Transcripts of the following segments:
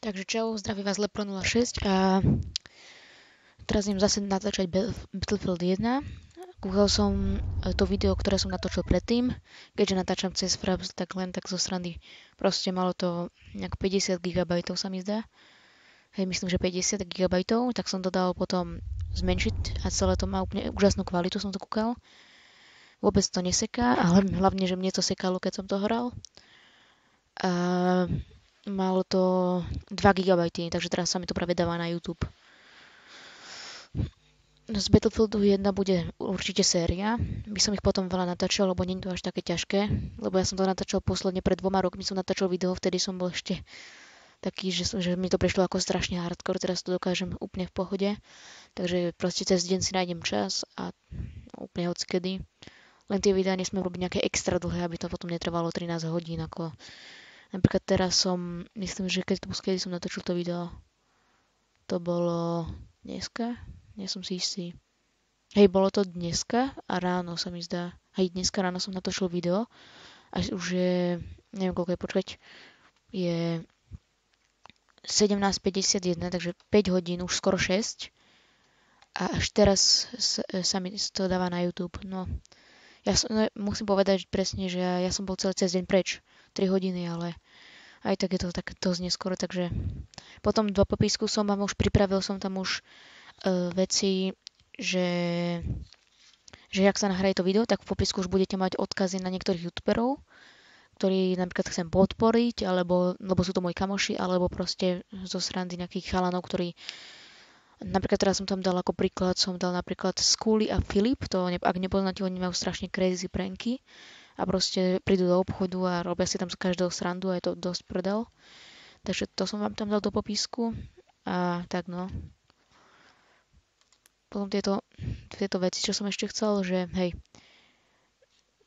Takže čau, zdraví vás Lepro06 a teraz idem zase natáčať Battlefield 1. Kúkal som to video, ktoré som natočil predtým, keďže natáčam cez Fraps, tak len tak zo strany. Proste malo to nejak 50 GB sa mi zdá. Hej, myslím, že 50 GB, tak som to dal potom zmenšiť a celé to má úplne úžasnú kvalitu, som to kúkal. Vôbec to neseká, ale hlavne, že mne to sekalo, keď som to hral. A malo to 2 GB, takže teraz sa mi to práve dáva na YouTube. Z Battlefieldu 1 bude určite séria. By som ich potom veľa natáčal, lebo nie je to až také ťažké. Lebo ja som to natáčal posledne pred 2 rokmi, som natáčal video, vtedy som bol ešte taký, že mi to prišlo ako strašne hardcore, teraz to dokážem úplne v pohode. Takže proste cez deň si nájdem čas a úplne hockedy. Len tie videá nesmiem robiť nejaké extra dlhé, aby to potom netrvalo 13 hodín, ako napríklad teraz som, myslím, že kedy som natočil to video, to bolo dneska, nie som si istý. Hej, bolo to dneska a ráno sa mi zdá. Hej, dneska ráno som natočil video a už je, neviem koľko je, počkať, je 17:51, takže 5 hodín, už skoro 6. A až teraz sa mi to dáva na YouTube. No, musím povedať presne, že ja som bol celý cez deň preč. 3 hodiny, ale aj tak je to tak dosť neskoro, takže potom do popisku som vám už pripravil, som tam už veci, že jak sa nahraje to video, tak v popisku už budete mať odkazy na niektorých youtuberov, ktorí napríklad chcem podporiť, lebo sú to moji kamoši, alebo proste zo srandy nejakých chalanov, ktorí napríklad teraz som tam dal ako príklad, som dal napríklad Skuli a Filip, to ak nepoznáte, oni majú strašne crazy pranky. A proste prídu do obchodu a robia si tam z každého srandu a je to dosť prdel. Takže to som vám tam dal do popisku. A tak no. Potom tieto veci, čo som ešte chcel, že hej,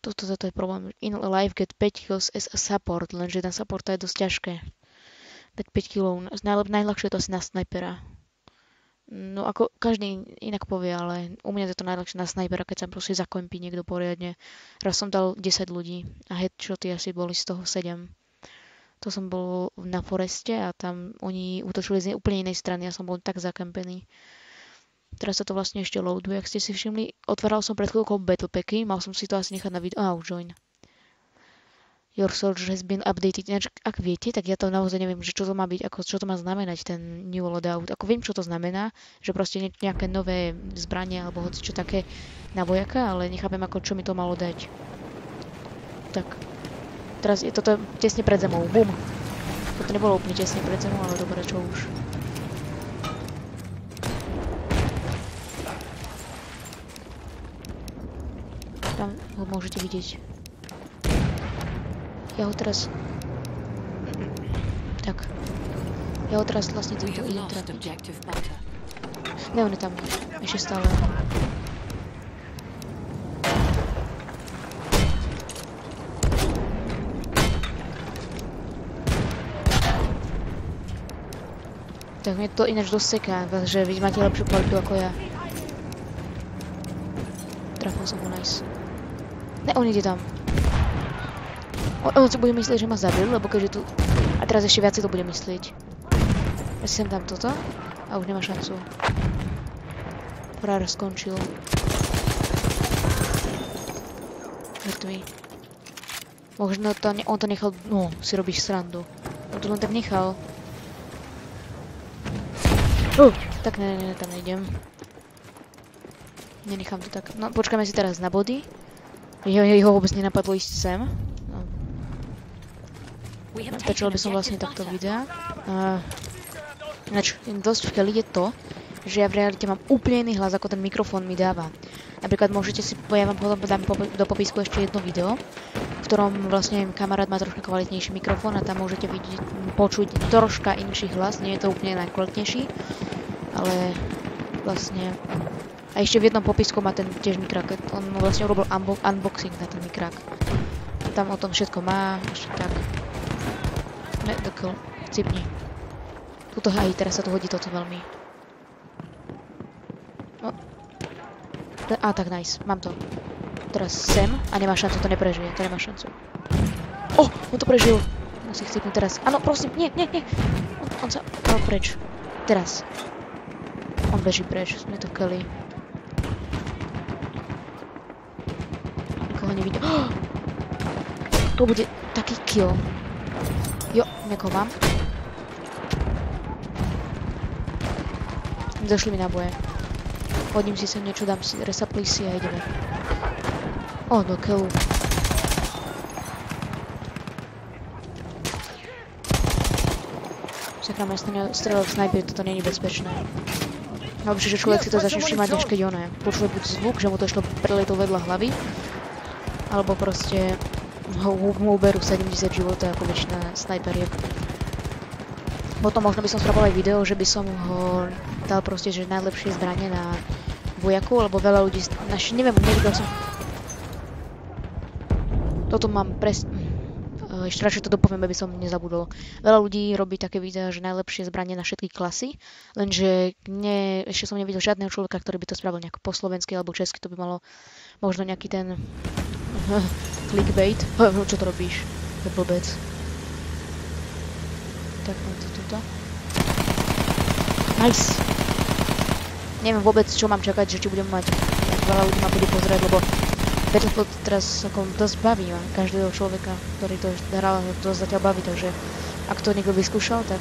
toto je problém. In life get 5 kills as a support, lenže ten support to je dosť ťažké. Dať 5 killov, najľahšie je to asi na snajpera. No ako každý inak povie, ale u mňa je to najľahšie na snajpera, keď sa proste zakempí niekto poriadne. Raz som dal 10 ľudí a headshoty asi boli z toho 7. To som bol na foreste a tam oni útočili z úplne inej strany a som bol tak zakempený. Teraz sa to vlastne ešte loaduje, ak ste si všimli. Otváral som pred chvíľkou battle packy, mal som si to asi nechať na video. Join. Your soldier has been updated. Ináč, ak viete, tak ja to naozaj neviem, že čo to má byť, čo to má znamenať ten new loadout. Ako viem, čo to znamená, že proste nejaké nové zbranie alebo hoci čo také na vojaka, ale nechápem, ako čo mi to malo dať. Tak. Teraz je toto tesne pred zemou. Bum. Toto nebolo úplne tesne pred zemou, ale dobre, čo už. Tam ho môžete vidieť. Ja ho teraz... Tak. Ja ho teraz vlastne idem trafiť. Ne, on je tam. Ešte stále. Tak mne to ináč dosť seká, že vy máte lepšiu kvalitu ako ja. Trafil som ho, nice. Ne, on ide tam. On si bude myslieť, že ma zabil, lebo keďže tu... A teraz ešte viac si to bude myslieť. Ja si sem dám toto a už nemá šancu. Frár skončil. Mŕtvý. Možno on to nechal... No, si robíš srandu. On to len tak nechal. Tak ne, tam nejdem. Nenechám to tak. No, počkáme si teraz na body. Jeho vôbec nenapadlo ísť sem. Stačilo by som vlastne takto videa. Ináč, dosť v keli je to, že ja v realite mám úplne iný hlas, ako ten mikrofón mi dáva. Napríklad môžete si, ja vám potom dám do popisku ešte jedno video, v ktorom vlastne kamarát má troška kvalitnejší mikrofón a tam môžete počuť troška inší hlas, nie je to úplne najkvalitnejší, ale vlastne... A ešte v jednom popisku má ten tiež mikrák, on vlastne urobil unboxing na ten mikrák. Tam o tom všetko má, ešte tak. Ne, dokol, cipni. Tuto aj teraz sa tu hodí toto veľmi. No. Tak nice, mám to. Teraz sem a nemá šancu, to neprežije, to nemá šancu. On to prežil. Musí chcieť teraz. Áno, prosím, nie. On sa dal preč. Teraz. On beží preč, sme to Kelly. Nikoho nevidím. To bude taký kill. Jo, niekoho mám. Zašli mi náboje. Hodím si sem niečo, dám si resupply si a ideme. O, do killu. Sakra, ma strelal snajper, toto nie je bezpečné. Najlepšie, že človek si to začne všimať, než keď ono je. Počuje buď zvuk, že mu to išlo preletou vedľa hlavy, alebo proste mu uberú 70 života, ako väčšina snajperiek. Potom možno by som spravil aj video, že by som ho dal proste, že najlepšie zbranie na vojaku, lebo veľa ľudí, neviem, nevidel som. Toto mám ešte radšej to dopoviem, aby som nezabudol. Veľa ľudí robí také videá, že najlepšie zbranie na všetky klasy, lenže ešte som nevidel žiadneho človeka, ktorý by to spravil nejako po slovensky alebo česky, to by malo možno nejaký ten clickbait. Čo to robíš? To je blbec. Tak, mám to tuto. Nice! Neviem vôbec, čo mám čakať, že či budem mať, ak veľa ľudí ma bude pozerať, lebo Battlefield teraz ako dosť baví každého človeka, ktorý to hral, to zatiaľ baví, takže ak to niekto vyskúšal, tak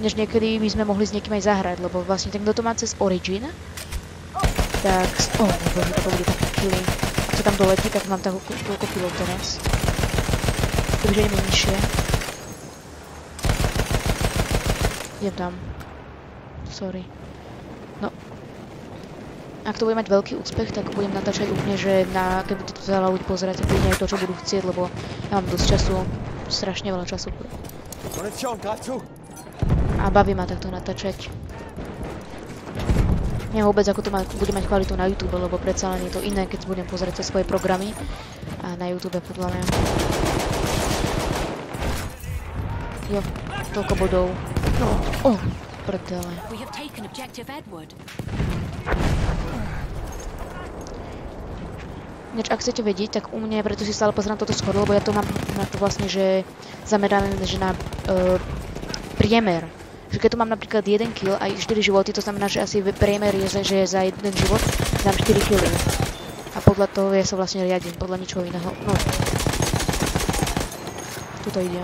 než niekedy by sme mohli s niekým aj zahrať, lebo vlastne ten, kto to má cez Origin, tak... bože, to bude také killy. Ak sa tam doletí, tak mám toľko killov teraz. Takže ideme nižšie. Idem tam. Sorry. No. Ak to bude mať veľký úspech, tak budem natáčať úplne, že keď bude to veľa ľudí pozerať, tak bude aj to, čo budú chcieť, lebo ja mám dosť času, strašne veľa času. A baví ma takto natáčať. Neviem vôbec, ako to bude mať kvalitu na YouTube, lebo predsa len je to iné, keď budem pozerať cez svoje programy a na YouTube podľa mňa. Jo, toľko bodov. No, prdele. Než ak chcete vedieť, tak u mňa, preto si stále pozerám toto skoro, lebo ja to mám na to vlastne, že zamerané, že na priemer. Že keď tu mám napríklad 1 kill a 4 životy, to znamená, že asi priemer je, že za 1 život dám 4 killy. A podľa toho ja sa vlastne riadím, podľa ničoho iného. No. Tuto ide.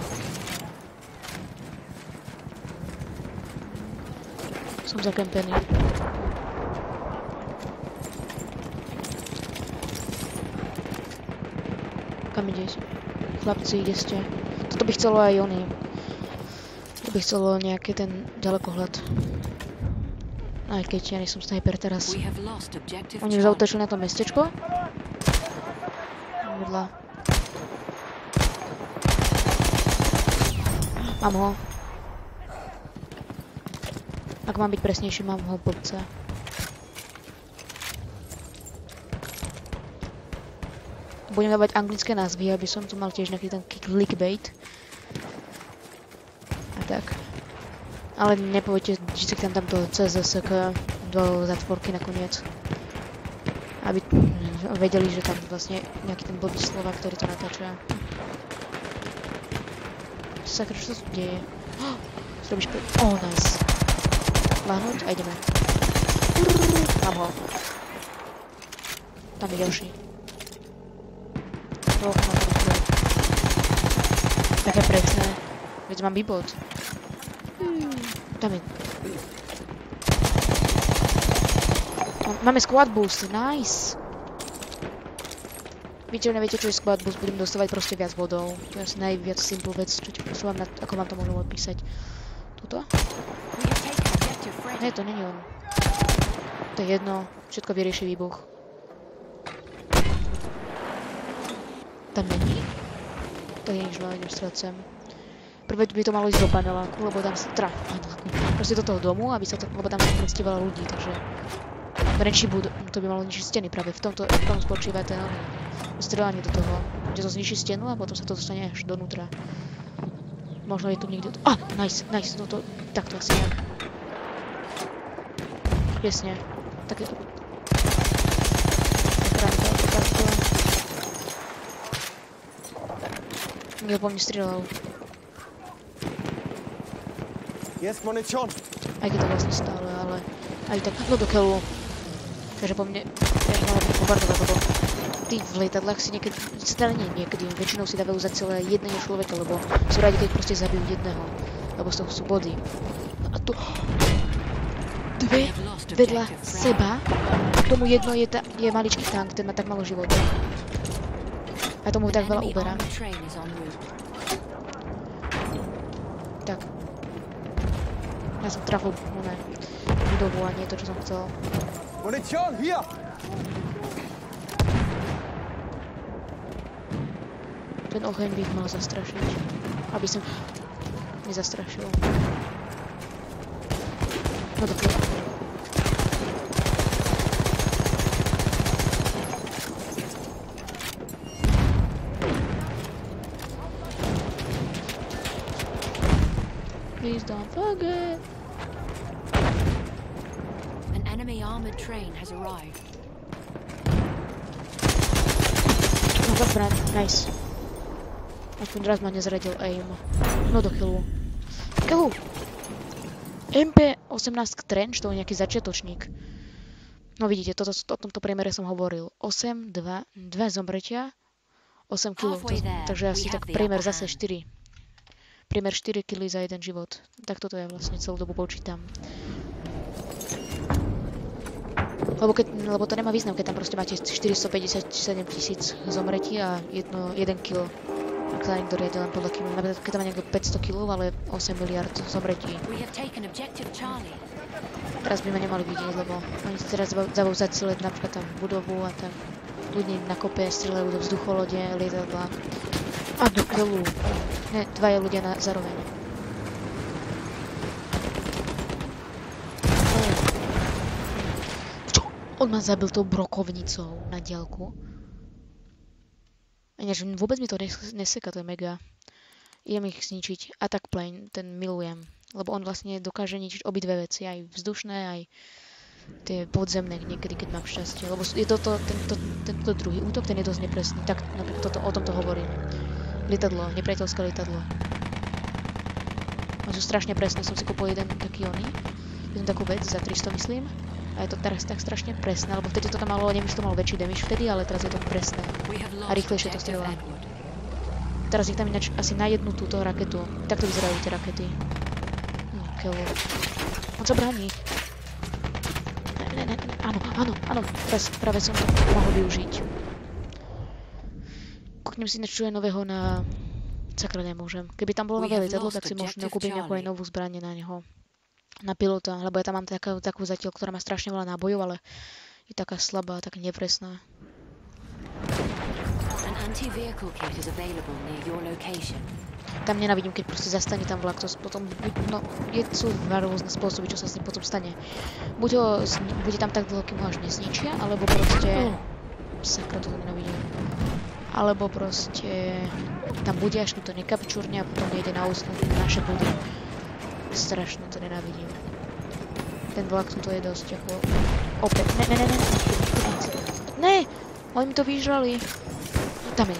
Som zakempený. Kam ideš? Chlapci, kde ste? Toto by chcelo aj oni. To by chcelo nejaký ten ďalekohľad. Aj keď ja nie som snajper teraz. Oni už zautočili na to mestečko. Vedľa. Mám ho. Ak mám byť presnejší, mám ho blbca. Budem dávať anglické názvy, aby som tu mal tiež nejaký ten clickbait. A tak. Ale nepovedte, že si tam to CZSK do zatvorky nakoniec. Aby vedeli, že tam vlastne nejaký ten blbý slova, ktorý to natáča. Sakra, čo sa tu deje? Zrobíš nice. Láhnuť a ideme. Mám ho. Tam je ďalší. Také presné. Veď mám bibot. Tam je. Máme squad boost, nice. Neviete, čo je squad boost, budem dostávať proste viac bodov. To je asi najviac simple vec, čo vám ako vám to môžem odpísať. Tuto? Nie, to není on. To je jedno, všetko vyrieši výbuch. Tam není. To je nič, no idem strať sem. Prvé by to malo ísť do paneláku, lebo tam sa paneláku. Proste do toho domu, lebo tam sa mestí veľa ľudí, takže menší bud, to by malo ničiť steny práve v tom spočíva ten strelanie do toho, že to zničí stenu a potom sa to dostane až donútra. Možno je tu niekde... Nice, no to takto asi nejak. Presne. Tak je to... Takto. Niekto po mne strieľal. Aj keď to vlastne stále, ale aj tak, no do keľu. Takže po mne, ja mala byť bombardovať, lebo tí v lietadlách si niekedy, väčšinou si dávajú za celé jedného človeka, lebo sú radi, keď proste zabijú jedného, lebo z toho sú body. A tu dve vedľa seba, k tomu jedno je maličký tank, ten má tak malo života. A tomu tak veľa uberá. Tak. Ja som trafil budovu a nie to, čo som chcel. Munition, hier! Ten oheň by ich mal zastrašiť. Aby som nezastrašil. No dobre. Please don't forget. An enemy armored train has arrived. No dobré, nice. Aspoň raz ma nezradil aim. No do chylu. Keľu! MP18 Trench, to je nejaký začiatočník. No vidíte, o tomto priemere som hovoril. 8, 2 zomretia, 8 kg. Takže asi tak priemer zase 4. Priemer 4 kg za jeden život. Tak toto ja vlastne celú dobu počítam. Lebo to nemá význam, keď tam proste máte 457 000 zomretí a 1 kg. Ak sa niekto riadi len podľa kilo. Napríklad, keď tam má niekto 500 kg, ale 8 miliard zomretí. Teraz by ma nemali vidieť, lebo oni sa teraz zavou zacieľať napríklad tam budovu a tam ľudí na kope strieľajú do vzducholode, lietadla. A do keľu. Ne, dvaja ľudia zároveň. Čo? On ma zabil tou brokovnicou na diaľku. Ináč vôbec mi to neseka, to je mega. Idem ich zničiť. Attack plane, ten milujem. Lebo on vlastne dokáže ničiť obidve veci. Aj vzdušné, aj tie podzemné niekedy, keď mám šťastie. Lebo je tento druhý útok, ten je dosť nepresný. Tak napríklad o tomto hovorím. Lietadlo, nepriateľské lietadlo. Oni sú strašne presné. Som si kúpil jednu takú vec za 300, myslím. A je to teraz tak strašne presné, lebo vtedy to tam malo, neviem, že to malo väčší damage vtedy, ale teraz je to presné. A rýchlejšie to strieľa. Teraz ich tam ináč asi na jednu túto raketu. Takto vyzerajú tie rakety. Keľu. On sa bráni. Ne. Áno. Práve som to mohol využiť. Kúknem si niečo nového na... Sakra, nemôžem. Keby tam bolo nové lietadlo, tak si možno kúpiť nejakú aj novú zbranie na neho. Na pilota, lebo ja tam mám takú zatiaľ, ktorá má strašne veľa nábojov, ale je taká slabá, taká nepresná. Tam nenávidím, keď proste zastane tam vlak, to potom, no, sú rôzne spôsoby, čo sa s ním potom stane. Bude tam tak dlho, kým ho až nezničia, alebo proste... Sakra, toto nenávidím. Alebo proste... Tam bude, až to nekapčúrne a potom nejde na naše budy. Strašne to nenávidím. Ten vlak tuto je dosť ako... Opäť. Ne! Oni mi to vyžrali. Tam je.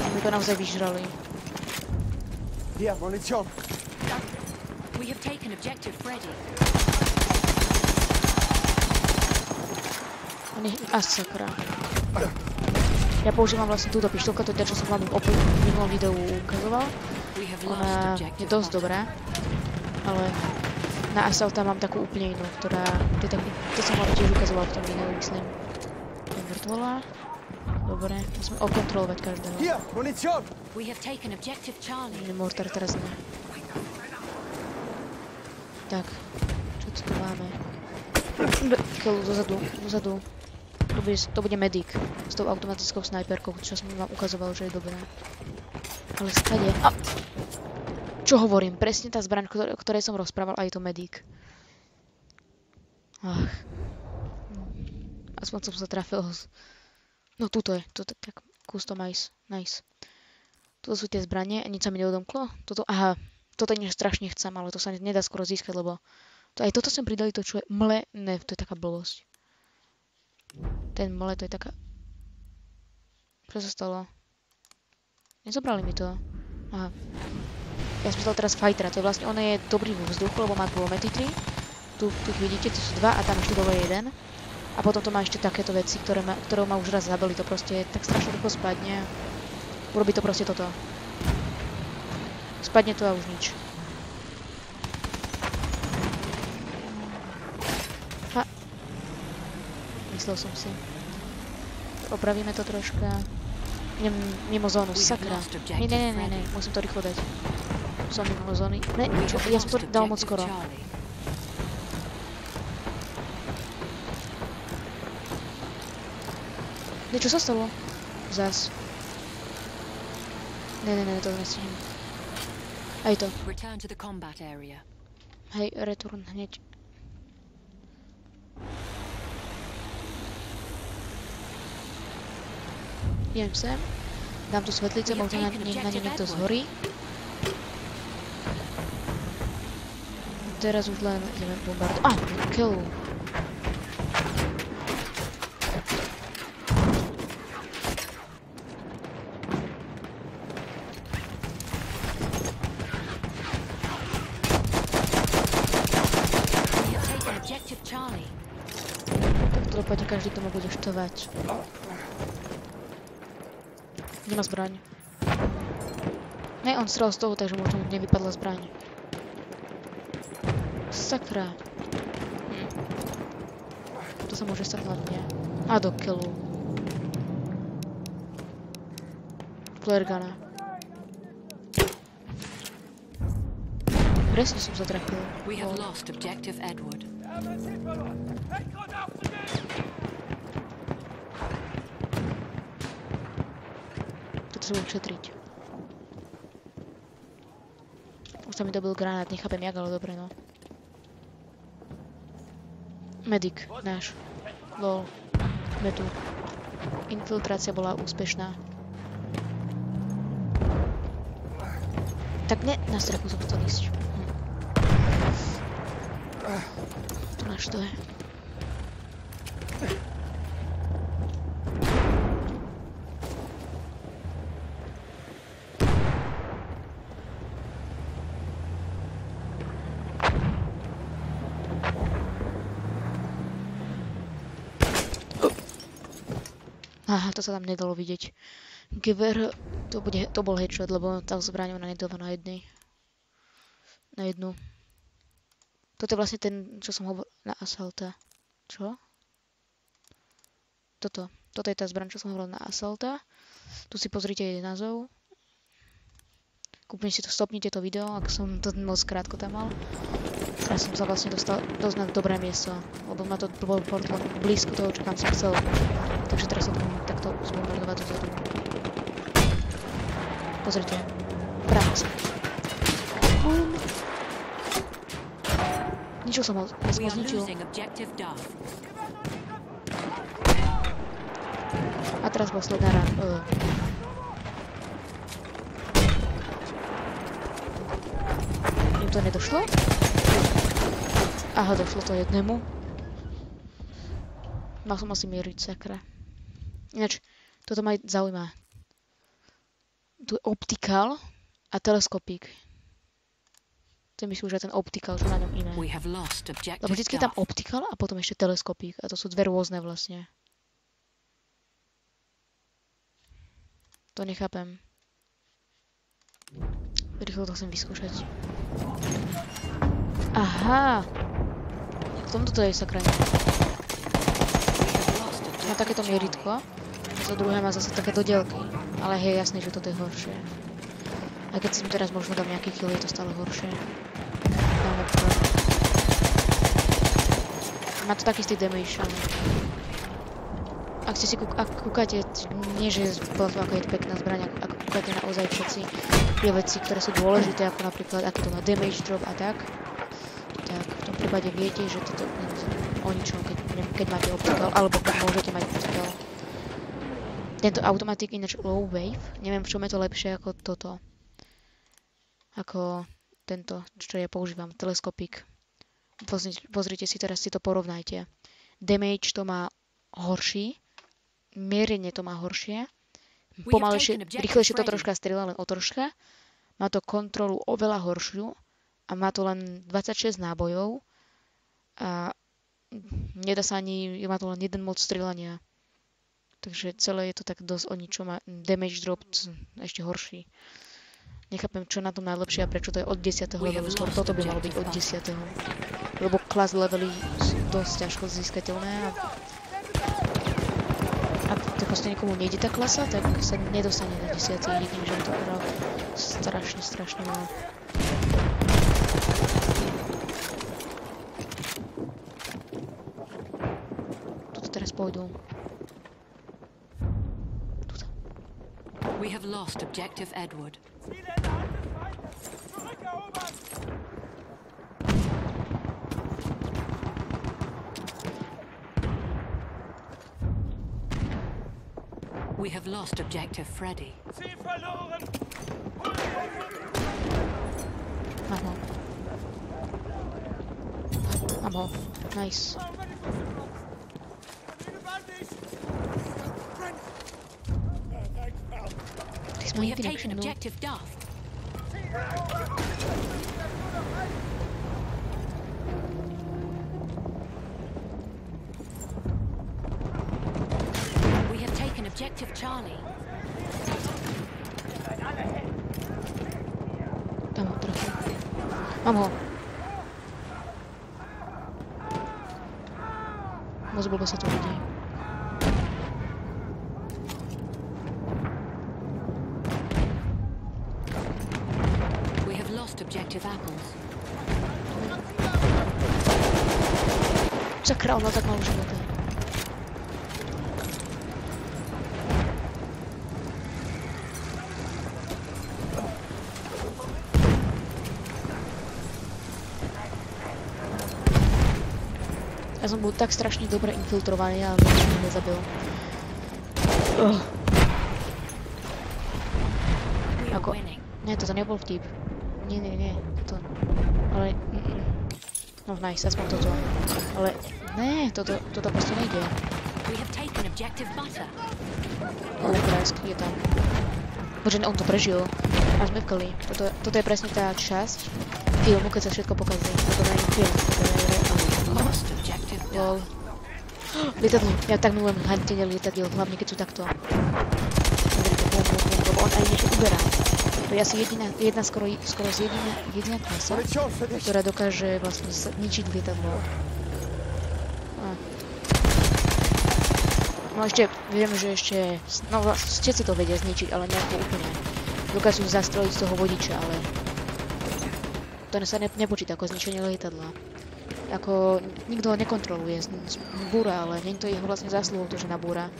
Oni mi to naozaj vyžrali. Hier, Munition. We have taken objective Freddy. Oni... Sakra. Ja používam vlastne túto pištolku, to je tá, čo som vám opäť v minulom videu ukazoval. Ona je dosť dobrá, ale na Assaulta mám takú úplne inú, ktorá... To som vám tiež ukazoval v tom videu, myslím. To je mŕtvola. Dobre, musíme okontrolovať každého. Hier, Munition! Mortar teraz nie. Tak, čo tu máme? Keľu, dozadu. To bude medic s tou automatickou snajperkou, čo som vám ukazoval, že je dobrá. Ale skade... Čo hovorím? Presne tá zbraň, o ktorej som rozprával, a je to medic. Aspoň som sa trafil. No tuto je tak customize. Nice. Toto sú tie zbranie, nič sa mi neodomklo. Toto nie strašne chcem, ale to sa nedá skoro získať, lebo... Aj toto sem pridali, to čo je mle... Ne, to je taká blbosť. Ten mole, to je taká... Čo sa stalo? Nezobrali mi to. Aha. Ja som myslel teraz fightera, to je vlastne, on je dobrý vo vzduchu, lebo má dvometry. Tu vidíte, tu sú dva a tam ešte dole jeden. A potom to má ešte takéto veci, ktoré ma už raz zabili, to proste tak strašne rýchlo spadne. Urobí to proste toto. Spadne to a už nič. Myslel som si. Opravíme to troška. Idem mimo zónu, sakra. Nie, musím to rýchlo dať. Som mimo zóny. Ne, čo? Ja som to dal moc skoro. Ne, čo sa stalo? Zas. Ne, to nestihnem. Aj to. Hej, return hneď. Idem sem. Dám tu svetlice, možno na ne niekto zhorí. Teraz už len ideme bombardovať. Kill. Tak to dopadne, každý to ma bude štovať. Nemá zbraň. Ne, on strel z toho, takže možno nevypadla zbraň. Sakra. To sa môže stať hlavne. A do killu. Flare guna. Presne som sa trafil. We have lost objective Edward. Toto sa budem šetriť. Už sa mi dobil granát, nechápem jak, ale dobre no. Medic, náš. Lol. Sme tu. Infiltrácia bola úspešná. Tak ne, na strechu som chcel ísť. Tu náš to je. Aha, to sa tam nedalo vidieť. Gewehr, to bol headshot, lebo tá zbraň ona nedáva na jednu. Toto je vlastne ten, čo som hovoril na Assaulta. Čo? Toto je tá zbraň, čo som hovoril na Assaulta. Tu si pozrite jej názov. Kúpne si to, stopnite to video, ak som to moc krátko tam mal. Teraz som sa vlastne dostal dosť na dobré miesto, lebo ma to bolo blízko toho, čo kam som chcel. Takže teraz sa to môžem takto zbombardovať dozadu. Pozrite. Práca. Bum. Ničil som ho. Ja som ho zničil. A teraz posledná rána. Im to nedošlo? Aha, došlo to jednému. Mal som asi mieriť, sakra. Ináč, toto ma zaujíma. Tu je optikál a teleskopík. To je myslím, že ten optikál, čo na ňom iné. Lebo vždycky je tam optikál a potom ešte teleskopík. A to sú dve rôzne vlastne. To nechápem. Rýchlo to chcem vyskúšať. Aha! V tomto to je sakra. Má takéto mieritko. To druhé má zase také dodielky. Ale je jasné, že toto je horšie. A keď si mi teraz možno dám nejaký kill, je to stále horšie. Má to taký istý damage. Ak ste si kúkate, nie že aká je pekná zbraň, ak kúkate naozaj všetci tie veci, ktoré sú dôležité, ako napríklad, aký to má damage drop a tak v tom prípade viete, že toto o ničom, keď máte optical, alebo keď môžete mať optical. Tento automatik ináč low wave, neviem v čom je to lepšie ako toto. Ako tento, čo ja používam, teleskopik. Pozrite si, teraz si to porovnajte. Damage to má horší, mierenie to má horšie, pomalejšie, rýchlejšie to troška strieľa, len o troška. Má to kontrolu oveľa horšiu a má to len 26 nábojov a nedá sa ani, má to len jeden mod strieľania. Takže celé je to tak dosť o ničom a damage drop ešte horší. Nechápem, čo na tom najlepšie a prečo to je od 10. levelu. Skôr toto by malo byť od 10. Lebo class levely sú dosť ťažko získateľné a ak to proste niekomu nejde tá klasa, tak sa nedostane na 10. Jedným, že to hral strašne malo. Tuto teraz pôjdu. Tuto. We have lost objective Edward. We have lost objective Freddy. Mám ho. Nice. Ty si ma We nikdy have taken nevšimnul. objective Duff. We have taken objective Charlie. Tam ho trafil. Mám ho. Moc blbo sa to vidí. We have lost objective Apples. Sakra, on má tak malú života. Ja som bol tak strašne dobre infiltrovaný, ale nič mi nezabil. We are Ako? winning. Nie, toto nebol vtip. Nie, toto. Ale... No nice, aspoň toto. Ale... Ne, toto proste nejde. We have taken objective Butter. Lesk je tam. Bože, on to prežil. A sme v keli. Toto je presne tá časť filmu, keď sa všetko pokazí. Toto nie je film, toto je realita. Lost objective Lol. Duff. Lietadlo. Ja tak milujem hantenie lietadiel, hlavne keď sú takto. Lebo on aj niečo uberá. To je asi skoro jediná klasa, Munition für dich. ktorá dokáže vlastne zničiť lietadlo. No ešte, viem, že ešte, no všetci to vedia zničiť, ale nejako úplne. Dokážu zastreliť z toho vodiča, ale to sa nepočíta ako zničenie lietadla. Ako nikto ho nekontroluje, búra, ale nie je to jeho vlastne zásluhou to, že nabúra.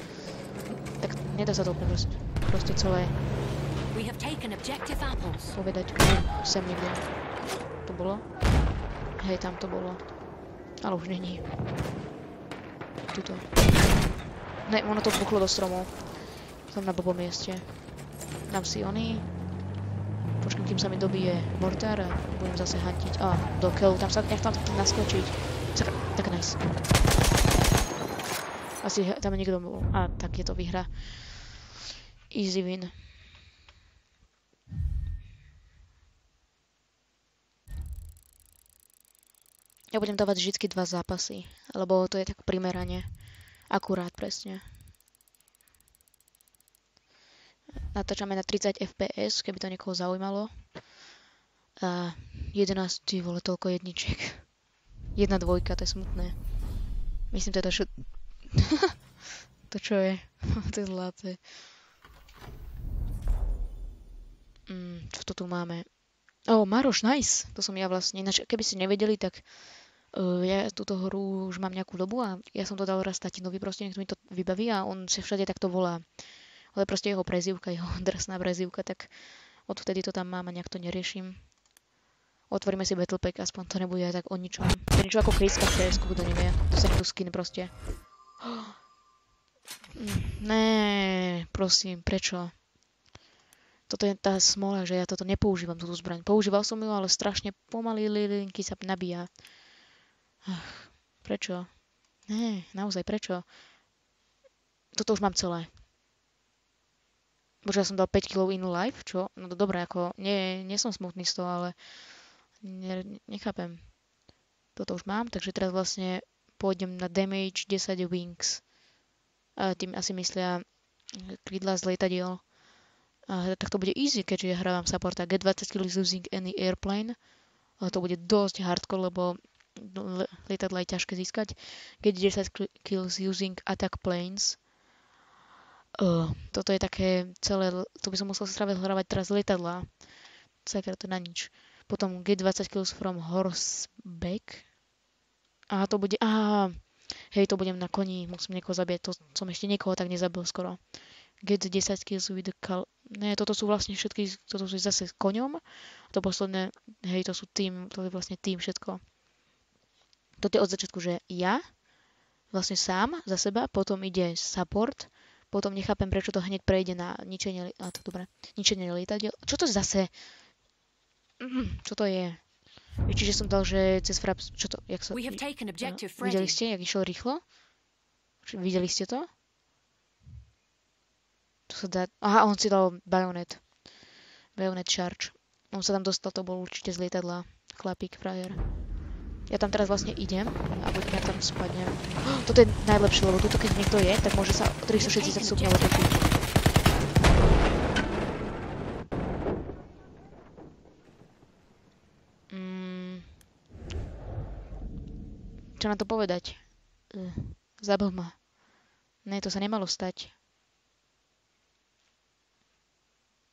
Tak nedá sa to úplne proste celé We have taken objective Apples. povedať. Sem niekde. To bolo? Hej, tam to bolo. Ale už není. Tuto. Ne, ono to buchlo do stromov. Som na blbom mieste. Dám si oný. Počkám, kým sa mi dobije mortár a budem zase hantiť. Do keľu, tam sa nechám naskočiť. Tak nice. Asi tam niekto bol. Tak je to výhra. Easy win. Ja budem dávať vždycky 2 zápasy, lebo to je tak primerane. Akurát presne. Natáčame na 30 fps, keby to niekoho zaujímalo. A 11, ty vole, toľko jedničiek. 1 dvojka, to je smutné. Myslím teda, že... to čo je? To je zlaté. Čo to tu máme? Maroš, nice! To som ja vlastne. Ináč, keby ste nevedeli, tak ja túto hru už mám nejakú dobu a ja som to dal raz tatinovi, proste niekto mi to vybaví a on sa všade takto volá. Ale proste jeho prezývka, jeho drsná prezývka, tak odvtedy to tam mám a nejak to neriešim. Otvoríme si Battle Pack, aspoň to nebude aj tak o ničom. To je niečo ako Kriska v CS-ku, kto nevie. To sa tu skin proste. Né, prosím, prečo? Toto je tá smola, že ja toto nepoužívam, túto zbraň. Používal som ju, ale strašne pomaly linky sa nabíja. Prečo? Naozaj, prečo? Toto už mám celé. Bože, ja som dal 5 kg in life, čo? No dobré, ako, nie som smutný z toho, ale nechápem. Toto už mám, takže teraz vlastne pôjdem na damage 10 wings. Tým asi myslia krídla z lietadiel. Tak to bude easy, keďže ja hrávam supporta. Get 20 kills using any airplane. To bude dosť hardcore, lebo lietadla je ťažké získať. Get 10 kills using attack planes. Toto je také celé, to by som musel stále hravať teraz lietadla. Sakra, to na nič. Potom get 20 kills from horseback. To bude, hej, to budem na koni, musím niekoho zabieť, to som ešte niekoho tak nezabil skoro. Get 10 kills with the toto sú vlastne všetky, toto sú zase s koňom. To posledné, hej, to je vlastne tým všetko. Toto je od začiatku, že ja, vlastne sám, za seba, potom ide support, potom nechápem, prečo to hneď prejde na ničenie lietadiel. Čo to zase? Čo to je? Čiže som dal, že cez fraps... Čo to? Jak sa... Videli ste, jak išiel rýchlo? Videli ste to? To sa dá... On si dal bayonet. Bayonet charge. On sa tam dostal, to bol určite z lietadla. Chlapík, frajer. Ja tam teraz vlastne idem a buď tam spadnem. Toto je najlepšie, lebo tuto keď niekto je, tak môže sa 360 stupňov otočiť. Čo na to povedať? Zabil ma. Ne, to sa nemalo stať.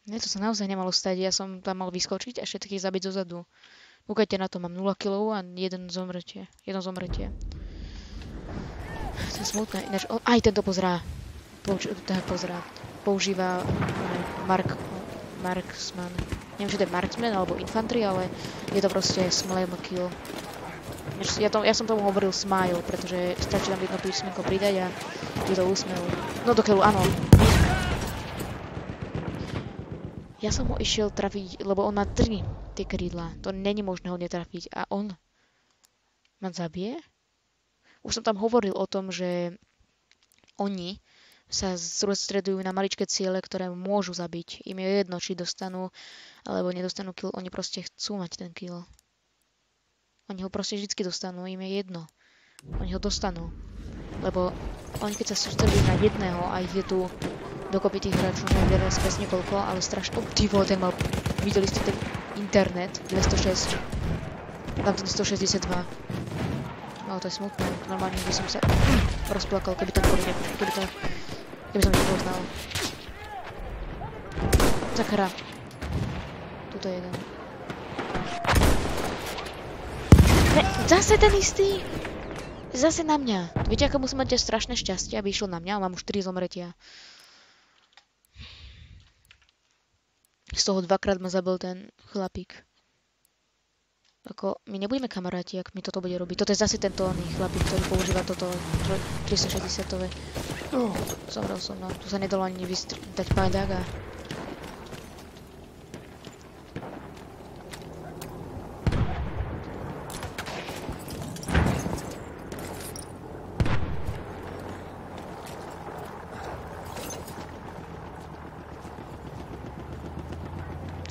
Ne, to sa naozaj nemalo stať. Ja som tam mal vyskočiť a všetkých zabiť zozadu. Kúkajte na to, mám 0 kg a jedno zomretie. To je smutné. Ináč, aj tento pozrá. Používa marksman. Neviem, či to je marksman alebo infantry, ale je to proste smile kill. Ja som tomu hovoril smile, pretože stačí tam jedno písmenko pridať a je to úsmev. No do keľu, áno. Ja som ho išiel trafiť, lebo on má 3 tie krídla. To není možné ho netrafiť. A on ma zabije? Už som tam hovoril o tom, že oni sa sústredujú na maličké ciele, ktoré môžu zabiť. Im je jedno, či dostanú alebo nedostanú kill. Oni proste chcú mať ten kill. Oni ho proste vždycky dostanú. Im je jedno. Oni ho dostanú. Lebo oni keď sa sústredujú na jedného a ich je tu dokopy tých hráčov, neviem teraz presne koľko, ale strašne... ten mal... Videli ste ten internet? 206. Tam ten 162. No, to je smutné. Normálne by som sa rozplakal, keby tam boli keby som to poznal. Sakra. Tuto je jeden. Ne, zase ten istý! Zase na mňa. Viete, ako musím mať strašné šťastie, aby išiel na mňa, a mám už 4 zomretia. Z toho 2-krát ma zabil ten chlapík. Ako, my nebudeme kamaráti, ak mi toto bude robiť. Toto je zase tento oný chlapík, ktorý používa toto 360-ové. Zomrel som, no. Tu sa nedalo ani dať pádák a...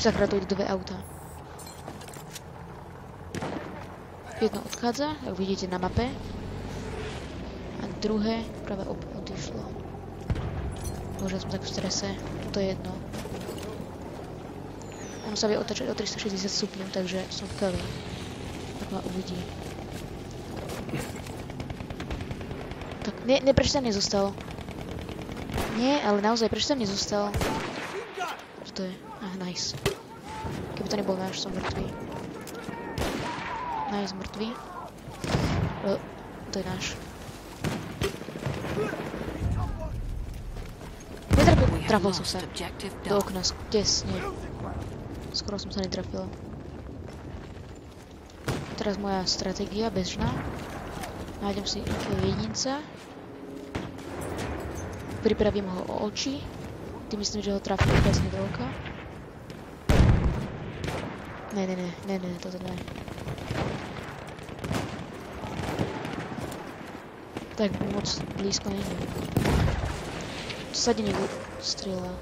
Sakra, tu idú 2 auta. Jedno odchádza, ako vidíte na mape. A druhé práve odišlo. Bože, som tak v strese. To je jedno. On sa vie otačať o 360 stupňov, takže som v keli. Tak ma uvidí. Tak, prečo tam nezostal? Nie, ale naozaj, prečo tam nezostal? Čo to je? Nice. Keby to nebol náš, som mŕtvý. Nice, mŕtvý. To je náš. Trafil som sa. Do okna, tesne. Skoro som sa netrafil. Teraz moja stratégia bežná. Nájdem si jedinca. Pripravím ho o oči. Tým myslím, že ho trafím presne do oka. Ne, toto ne. Tak moc blízko nie je. To sa niekto strieľa.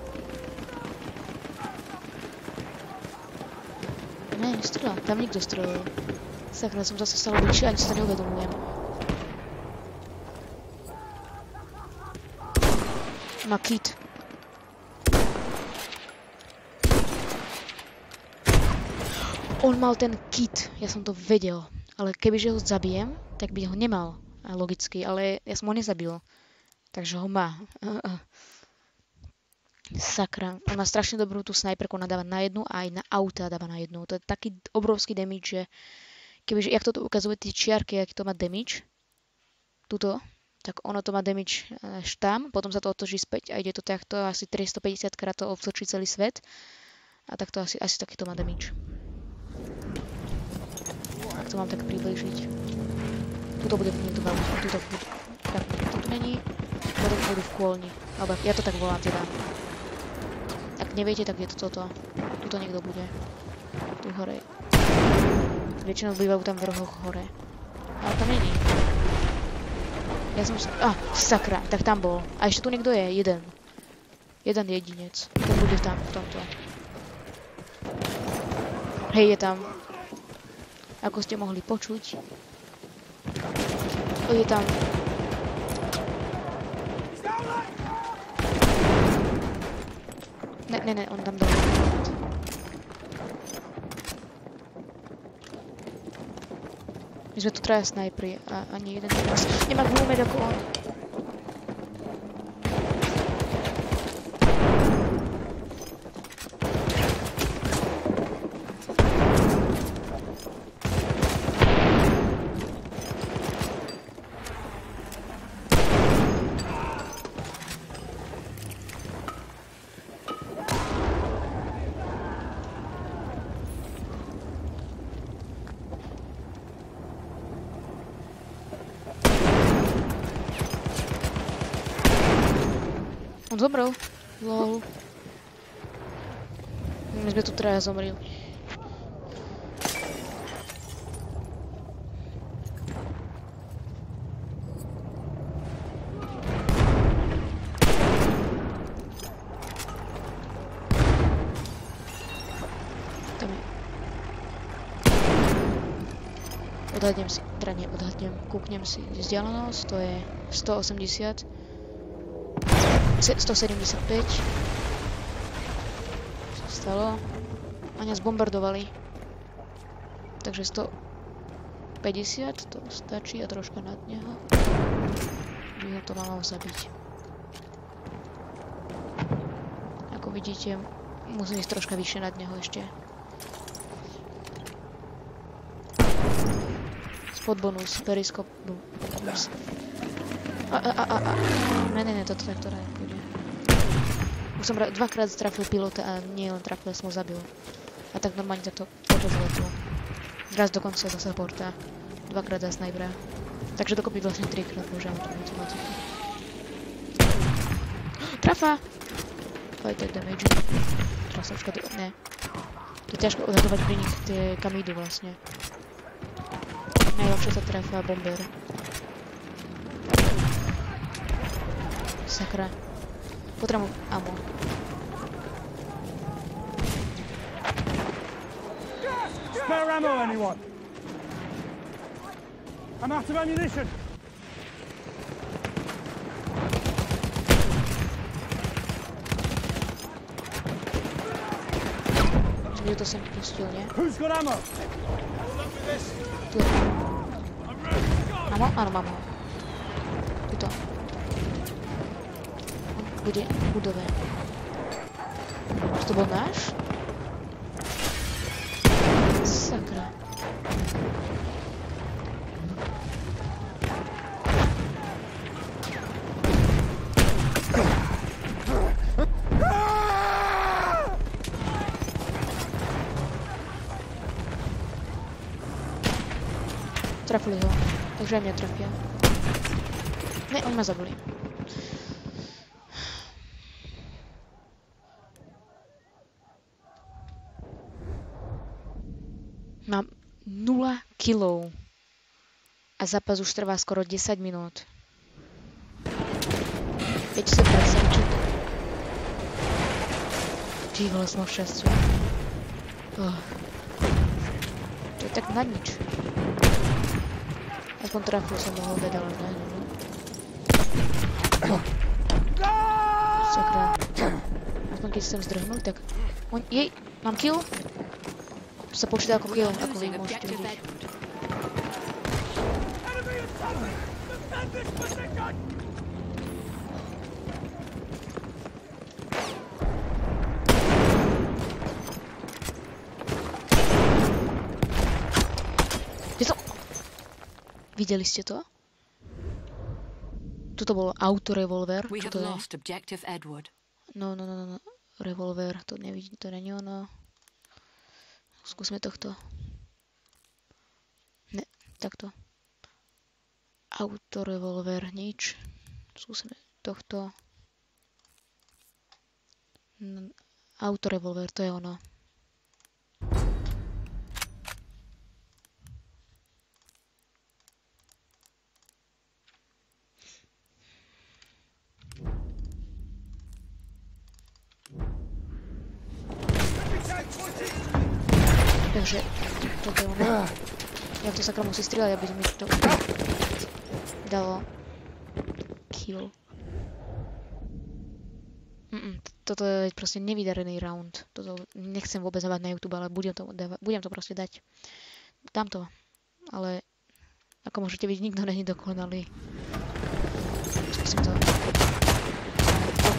Ne, nestrelá. Tam nikto strelil. Sakra, som zase stala bližšie, ani si to neuvedomujem. Má kit. On mal ten kit, ja som to vedel. Ale kebyže ho zabijem, tak by ho nemal. Logicky, ale ja som ho nezabil. Takže ho má. Sakra. On má strašne dobrú tú snajperku, ona dáva na jednu a aj na auta dáva na jednu. To je taký obrovský damage, že kebyže, jak toto ukazuje tie čiarky, jak to má damage, tuto, tak ono to má damage až tam, potom sa to otočí späť a ide to takto asi 350 krát to obtočí celý svet. A tak to asi takýto má damage. Tak to mám tak priblížiť. Tuto bude niekto veľmi, tuto není, potom budú v kôlni. Alebo ja to tak volám teda. Ak neviete, tak je to toto. Tuto niekto bude. Tu hore. Väčšinou bývajú tam v rohoch hore. Ale tam není. Ja som si... sakra, tak tam bol. A ešte tu niekto je, jeden. Jeden jedinec. Ten bude tam, v tomto. Hej, je tam. Ako ste mohli počuť. Je tam. Ne, on tam dal. My sme tu traja snajpri a ani jeden z nás nemá glumed ako on. On zomrel. Lol. My sme tu traja zomreli. Tam je. Odhadnem si, teda neodhadnem, kúknem si vzdialenosť, to je 180. 175. Čo stalo? A nás bombardovali. Takže 150, to stačí a troška nad neho. By ho to malo zabiť. Ako vidíte, musím ísť troška vyššie nad neho ešte. Spot bonus, periskop bonus. Ne, toto takto nepôjde. Už som dvakrát trafil pilota a nie len trafil, som ho zabil. A tak normálne takto zletlo. Raz dokonca za supporta. Dvakrát za snajpera. Takže dokopy vlastne 3-krát môžem tú matematiku. Trafa! Fighter damage. Trasočka, ne. To je ťažko odhadovať pri nich, tie kam idú vlastne. Najlepšie sa trafá bomber. Sakra. Potrebujem ammo. Spare ammo, anyone? I'm out of ammunition. Že to sem pustil, nie? Who's got ammo? Tu je. Ammo? Áno, mám ho. Tuto. Bude v budove. To bol náš? Sakra. Trafili ho, takže aj mňa trafia. Ne, oni ma zabili. Mám 0 kilov a zápas už trvá skoro 10 minút. Viete si predstaviť, čo to? Ty vole, som v šťastiu. To je tak na nič. Aspoň trafil som mohol dať, ale ne. Sakra. Aspoň keď chcem zdrhnúť, tak... Jej, mám kill? To sa počíta ako kill, ako vy môžete vidieť. Videli ste to? Toto bol autorevolver. Čo to je? No. Revolver, to nevidím, to není ono. Skúsme tohto. Ne, takto. Autorevolver, nič. Skúsme tohto. Autorevolver, to je ono. Takže, toto je ono. Ja to sakra musí strieľať, aby mi to dalo kill. Toto je proste nevydarený round. Toto nechcem vôbec dávať na YouTube, ale budem to proste dať. Dám to. Ale ako môžete vidieť, nikto není dokonalý. Skúsim to.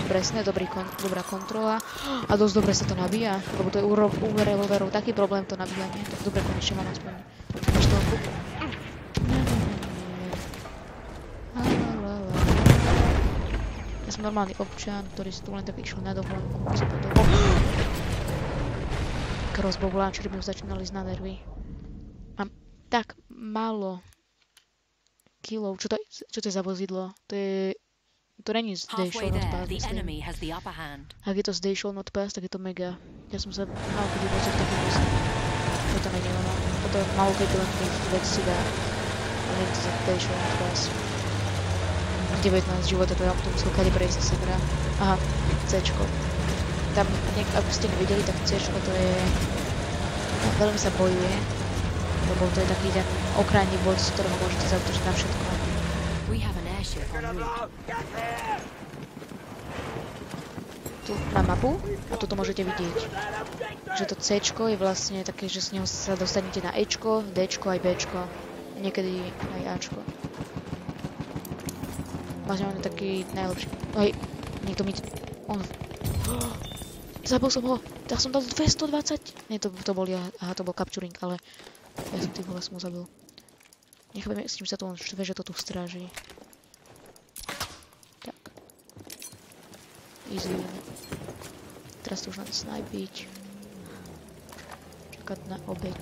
Presne, dobrá kontrola. A dosť dobre sa to nabíja, lebo to je u revolverov taký problém to nabíjanie. Tak dobre, konečne mám aspoň myštelku. Ja som normálny občan, ktorý si tu len tak išiel na dovolenku. Rozbovláčili by začínali ísť na nervy. Mám tak málo kilov. Čo to je za vozidlo? To není z Dayshow Not Pass, myslím. Ak je to z Dayshow Not Pass, tak je to mega. Ja som sa mal kedy vozil taký vozil. Toto není ono. Toto malo kedy len vec si dá. Ale nie je to za Dayshow Not Pass. 19 života, to ja to musel kade prejsť sa hrá. Aha, C-čko. Tam, ak ste nevideli, tak C-čko to je... Veľmi sa bojuje. Lebo to je taký ten okrajný bod, z ktorého môžete zautočiť na všetko. Tu na mapu a tuto môžete vidieť, že to C-čko je vlastne také, že z neho sa dostanete na E-čko, D-čko aj B-čko, niekedy aj A-čko. Vlastne on je taký najlepší. Oj, niekto mi... Zabil som ho, tak som dal 220. Nie, to bol ja, aha, to bol capturing, ale ja som tým vole som ho zabil. Nechápem, s čím sa to on štve, že to tu stráži. Easy. Teraz to už len snajpiť. Čakať na obeť.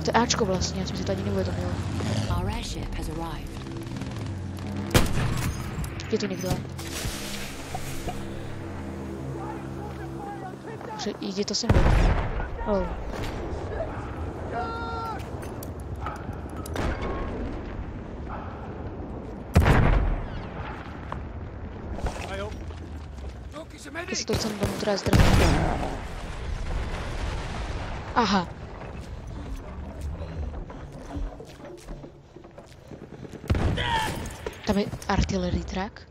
To je Ačko vlastne, ja som si to ani neuvedomil. Je tu niekto? Že ide to sem. Oh. Ja si to chcem donútra zdrhnúť. Aha. Tam je artillery track.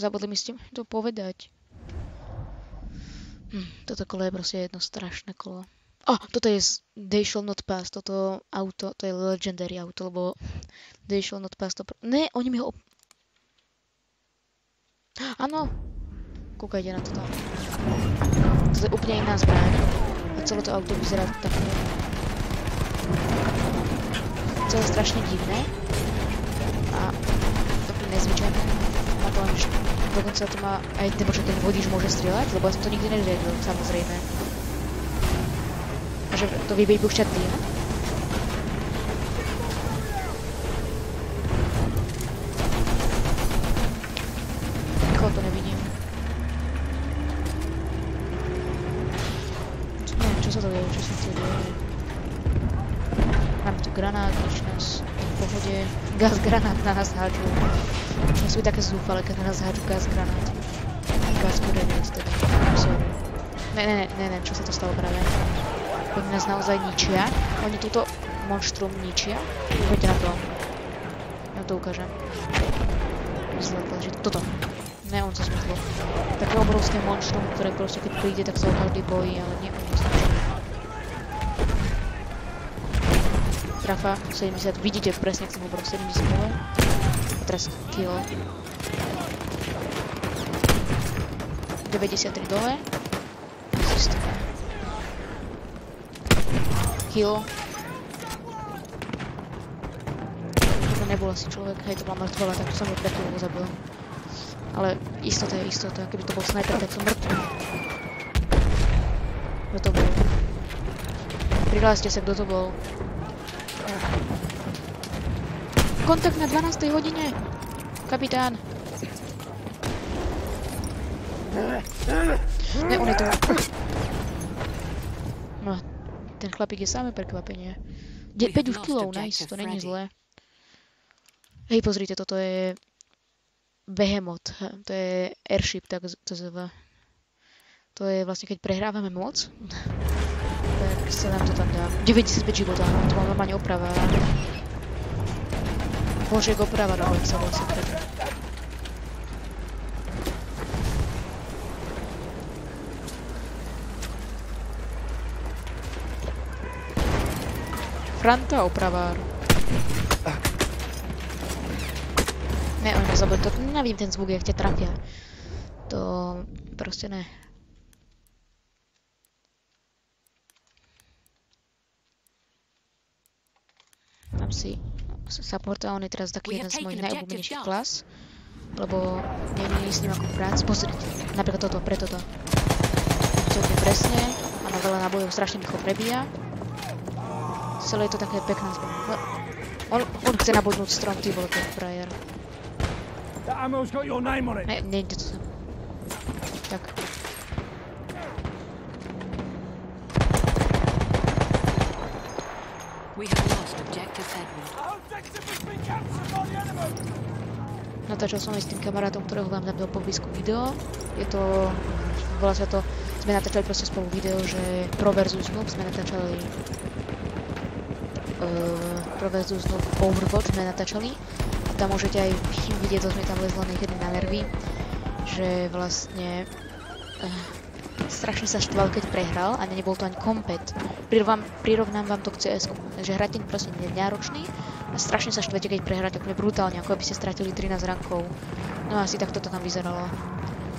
Zabudli mi ste to povedať. Toto kolo je proste jedno strašné kolo. Toto je Dayshow Not Pass. Toto auto, to je legendary auto, lebo Dayshow Not Pass to... Ne, oni mi ho... Áno. Kúkajte na toto. To je úplne iná zbraň. A celé to auto vyzerá také... To je strašne divné. A úplne nezvyčajné. Má to len... Dokonca to má aj nebo, že ten vodič môže strieľať, lebo ja som to nikdy nevedel, samozrejme. A že to vie vypúšťať dým. Nikoho to nevidím. Neviem, čo sa to deje, čo sa to deje. Máme tu granát, nič nás v pohode. Gas granát na nás hádžu. Ja sú také zúfale, keď na nás hádžu gas granát. Gas granát teda. Sorry. Ne, čo sa to stalo práve? Oni nás naozaj ničia. Oni túto monštrum ničia. Poďte na to. Ja to ukážem. Toto. Ne, on sa zmizlo. Také obrovské monštrum, ktoré proste keď príde, tak sa o každý bojí, ale nie on to Trafa 70, vidíte presne, ak som hovoril 70 dole. A teraz kill. 93 dole. Kill. To nebol asi človek, hej, to bola mŕtvola, tak to som ho pred chvíľou zabil. Ale istota je istota, keby to bol sniper, tak som mŕtvy. Kto to bol? Prihláste sa, kto to bol. Kontakt na 12. hodine! Kapitán! Ne, on je tu. No, ten chlapík je samé prekvapenie. 5 už kilov, nice, to není zlé. Hej, pozrite, toto je Behemoth, to je airship, tak to zve. To je vlastne, keď prehrávame moc, tak sa nám to tam dá. 95 života, to mám normálne oprava. Božiek oprava, no jak sa vlastne predá. Franta opravár. Ne, on nezabudol, to nevím ten zvuk, jak ťa trafia. To proste ne. Mám si supporta, on je teraz taký jeden z mojich najobľúbenejších klas. Lebo nie s ním ako v práci. Pozrite, napríklad toto, pre toto. Celkom presne, má veľa nábojov, strašne rýchlo prebíja. Celé je to také pekné. On chce nabodnúť strom, ty bol ten frajer. Ne, nejde to sem. Tak. Natáčal som aj s tým kamarátom, ktorého vám dám do popisku video. Je to, volá sa to, sme natáčali proste spolu video, že Pro versus Noob, sme natáčali Pro versus Noob Overwatch sme natáčali. A tam môžete aj vidieť, že sme tam lezli niekedy na nervy, že vlastne strašne sa štval, keď prehral a nebol to ani kompet. Prirovnám vám to k CS-ku. Takže hrať ten proste nie je náročný a strašne sa štvete, keď prehráte úplne brutálne, ako aby ste stratili 13 rankov. No asi takto to tam vyzeralo.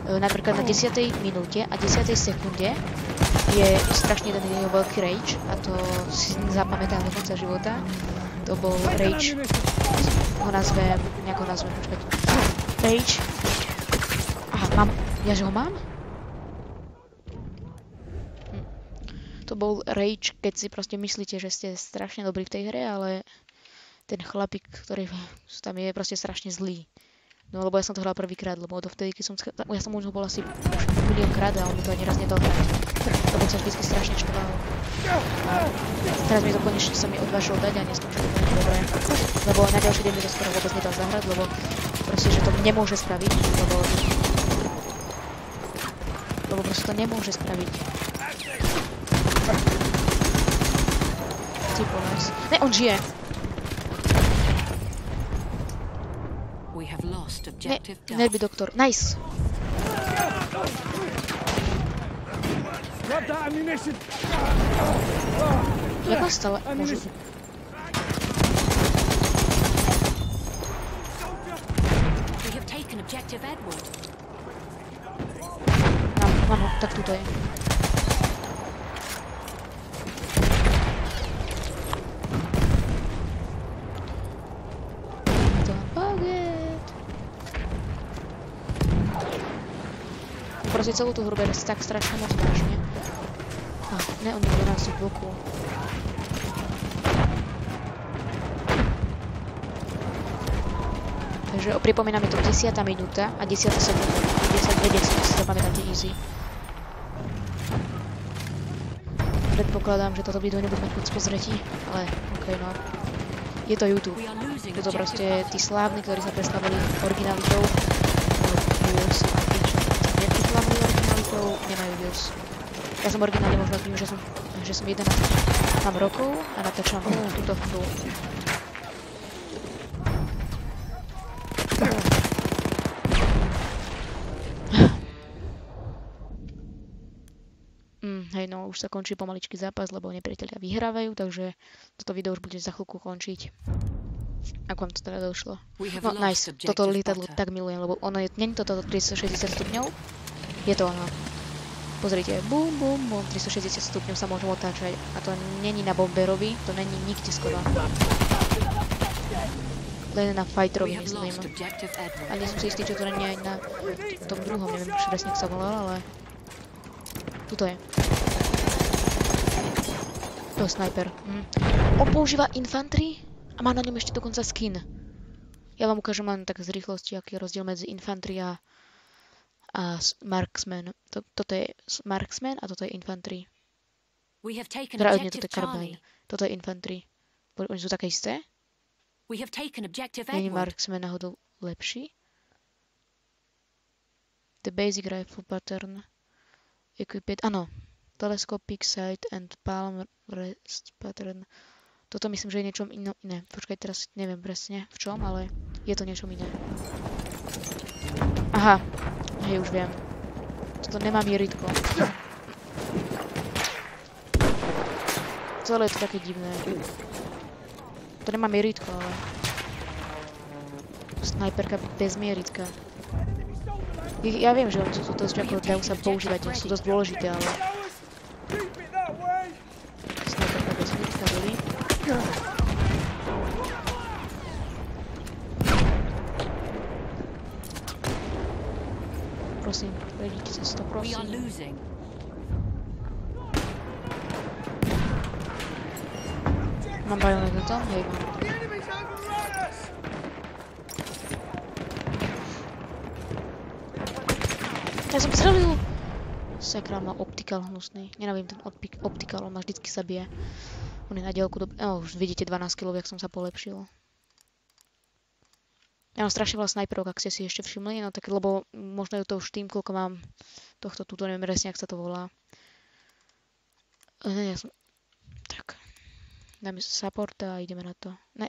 Napríklad na 10. minúte a 10. sekunde je strašne jeden veľký rage a to si zapamätám do konca života. To bol rage, ho nazvem, nejako nazvem, počkať. Rage. Aha, mám, ja že ho mám? To bol rage, keď si proste myslíte, že ste strašne dobrí v tej hre, ale ten chlapík, ktorý tam je proste strašne zlý. No lebo ja som to hral prvýkrát, lebo dovtedy, keď som, ja som už ho bol asi miliónkrát a on mi to ani raz nedal hrať. Lebo sa vždycky strašne štval. Teraz mi to konečne sa mi odvážil dať a neskončil to veľmi dobre. Lebo na ďalší deň mi to skoro vôbec nedal zahrať, lebo proste, že to nemôže spraviť, lebo proste to nemôže spraviť. Ty poles. Ne, on žije. Ne, nerby doktor. Nice. Jak on stále môže... Mám ho, tak tuto je. Proste celú tú hru berú tak strašne moc vážne. Ne, on je nás v boku. Takže pripomínam, je to 10. minúta a 10. sekunda. 10 si to pamätáte easy. Predpokladám, že toto video nebudeme mať v pozretí, ale okej, no. Je to YouTube. Je to proste tí slávni, ktorí sa predstavili originalitou. Nemajú views. Ja som originálne možno tým, že som 11 mám rokov a natáčam túto hru. Hej, no už sa končí pomaličky zápas, lebo nepriatelia vyhrávajú, takže toto video už bude za chvíľku končiť. Ako vám to teda došlo? No nice, toto lietadlo tak milujem, lebo ono je, není to 360 stupňov, je to ono. Pozrite, bum, bum, bum, 360 stupňov sa môžem otáčať a to není na bomberovi, to není nikde skoro. Len na fighterovi myslím. A nie som si istý, čo to není aj na tom druhom, neviem už presne, jak sa volal, ale tuto je. To je sniper. On používa infantry a má na ňom ešte dokonca skin. Ja vám ukážem len tak z rýchlosti, aký je rozdiel medzi infantry a marksman. Toto je marksman a toto je infantry. Teda nie, toto je carbine. Toto je infantry. Oni sú také isté? Není marksman náhodou lepší? The basic rifle pattern. Equipped, áno. Telescopic sight and palm rest pattern. Toto myslím, že je niečom iné. Počkaj, teraz neviem presne v čom, ale je to niečom iné. Aha, hej, už viem. Toto nemá mieritko. Celé je to také divné. To nemá mieritko, ale... Snajperka bez mieritka. Ja viem, že oni sú dosť ako dajú sa používať, sú dosť dôležité, ale... Snajperka bez mieritka boli. Prosím, prejdite sa to, prosím. Mám bajonet na tom? Hej, mám. Ja som strelil! Sakra, má optikál hnusný. Nenavím ten optikál, on ma vždycky zabije. On je na diaľku dobre. Už vidíte 12 kg, jak som sa polepšil. Ja mám strašne veľa snajperov, ak ste si ešte všimli, no tak, lebo možno je to už tým, koľko mám tohto túto, neviem presne, jak sa to volá. Ja som... Tak. Dáme supporta a ideme na to. Ne.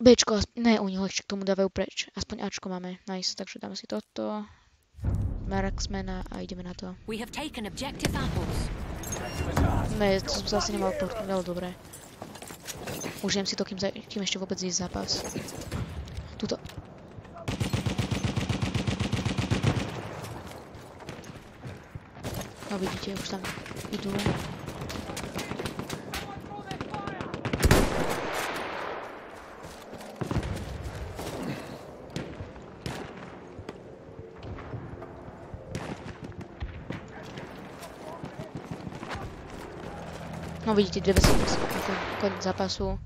Bčko, ne, oni ho ešte k tomu dávajú preč. Aspoň Ačko máme. Nice, takže dáme si toto. Marksmana a ideme na to. Ne, to som zase nemal veľmi dobré. Užijem si to, kým ešte vôbec je zápas. Tuto. No vidíte, už tam idú. No vidíte, 200 koniec zápasu.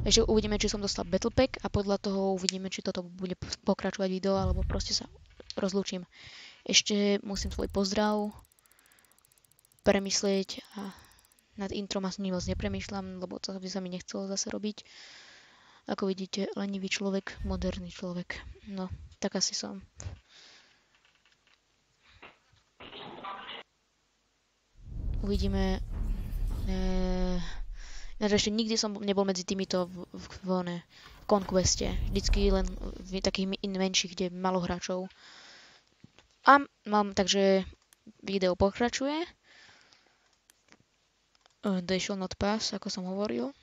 Ešte uvidíme, či som dostal Battle Pack a podľa toho uvidíme, či toto bude pokračovať video, alebo proste sa rozlúčim. Ešte musím svoj pozdrav premyslieť a nad introm asi moc nepremýšľam, lebo to by sa mi nechcelo zase robiť. Ako vidíte, lenivý človek, moderný človek. No, tak asi som. Uvidíme. Ešte nikdy som nebol medzi týmito v Conqueste. Vždycky len v takých menších, kde je malo hráčov. A mám, takže video pokračuje. They shall not pass, ako som hovoril.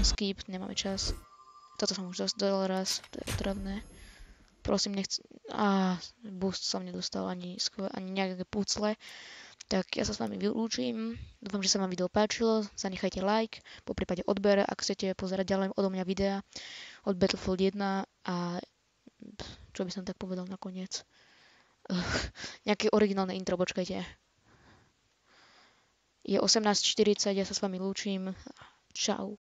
Skip, nemáme čas. Toto som už dostal raz, to je otravné. Prosím, boost som nedostal ani nejaké pucle. Tak ja sa s vami vylúčim. Dúfam, že sa vám video páčilo. Zanechajte like, poprípade odber, ak chcete pozerať ďalej odo mňa videa od Battlefield 1 a čo by som tak povedal nakoniec. Nejaké originálne intro, počkajte. Je 18:40, ja sa s vami lúčim. Čau.